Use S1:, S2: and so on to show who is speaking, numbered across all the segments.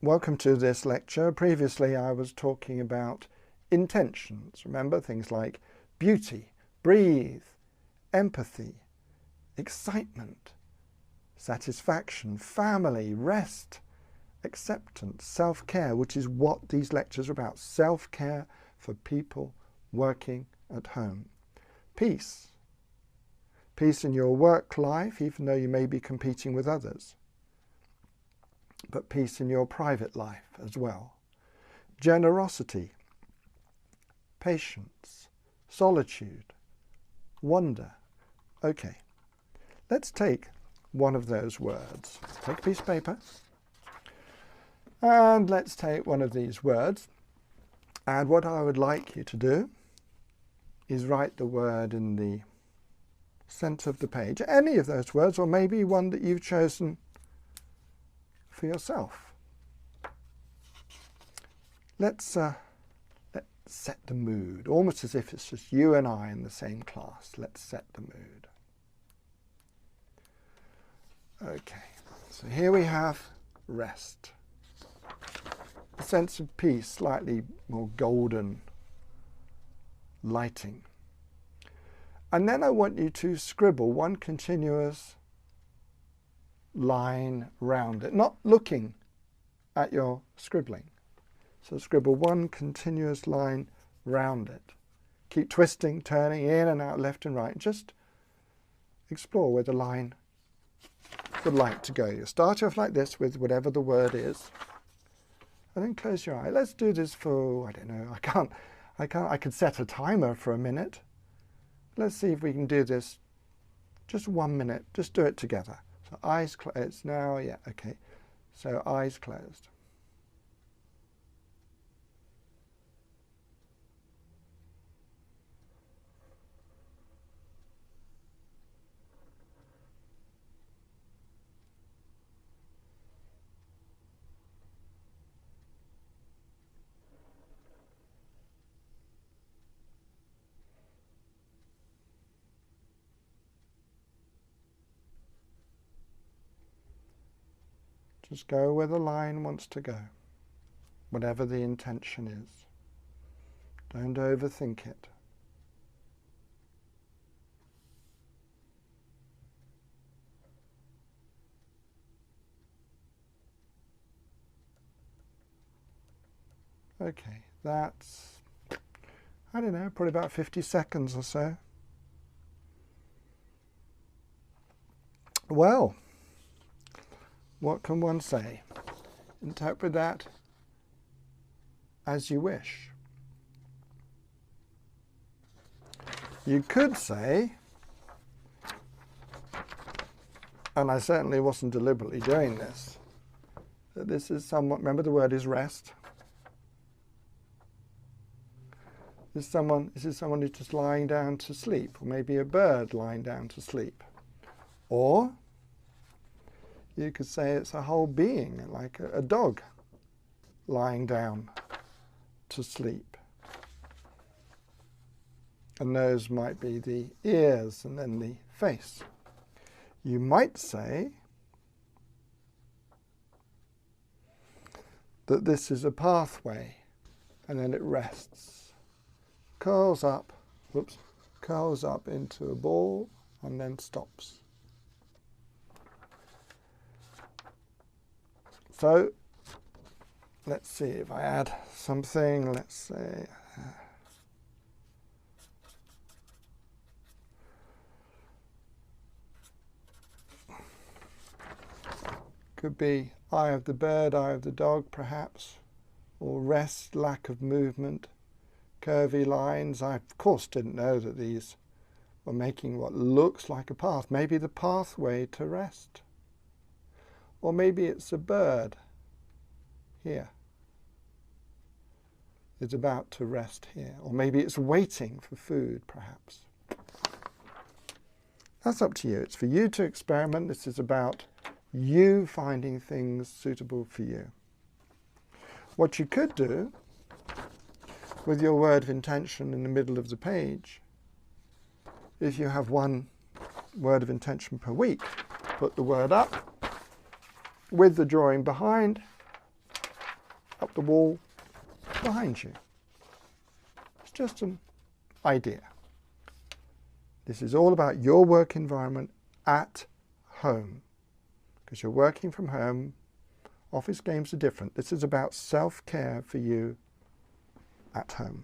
S1: welcome to this lecture. Previously I was talking about intentions. Remember, things like beauty, breathe, empathy, excitement, satisfaction, family, rest, acceptance, self-care, which is what these lectures are about. Self-care for people working at home. Peace. Peace in your work life, even though you may be competing with others. But peace in your private life as well. Generosity, patience, solitude, wonder. Okay, let's take one of those words. Take a piece of paper and let's take one of these words. And what I would like you to do is write the word in the center of the page. Any of those words, or maybe one that you've chosen for yourself. Let's set the mood, almost as if it's just you and I in the same class. Let's set the mood. Okay, so here we have rest. A sense of peace, slightly more golden lighting. And then I want you to scribble one continuous line round it, not looking at your scribbling. So scribble one continuous line round it. Keep twisting, turning in and out, left and right. Just explore where the line would like to go. You start off like this with whatever the word is, and then close your eye. Let's do this for, I don't know, I could set a timer for a minute. Let's see if we can do this just 1 minute. Just do it together. So eyes closed now, yeah, okay. So eyes closed. Just go where the line wants to go, whatever the intention is. Don't overthink it. Okay, that's, I don't know, probably about 50 seconds or so. Well, what can one say? Interpret that as you wish. You could say, and I certainly wasn't deliberately doing this, that this is somewhat, remember the word is rest. This is someone who's just lying down to sleep, or maybe a bird lying down to sleep. Or you could say it's a whole being, like a dog lying down to sleep. And those might be the ears and then the face. You might say that this is a pathway and then it rests, curls up into a ball and then stops. So let's see if I add something, let's say, could be eye of the bird, eye of the dog perhaps, or rest, lack of movement, curvy lines. I of course didn't know that these were making what looks like a path, maybe the pathway to rest. Or maybe it's a bird here. It's about to rest here. Or maybe it's waiting for food, perhaps. That's up to you. It's for you to experiment. This is about you finding things suitable for you. What you could do with your word of intention in the middle of the page, if you have one word of intention per week, put the word up with the drawing behind, up the wall behind you. It's just an idea. This is all about your work environment at home. Because you're working from home, office games are different. This is about self-care for you at home.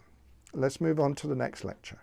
S1: Let's move on to the next lecture.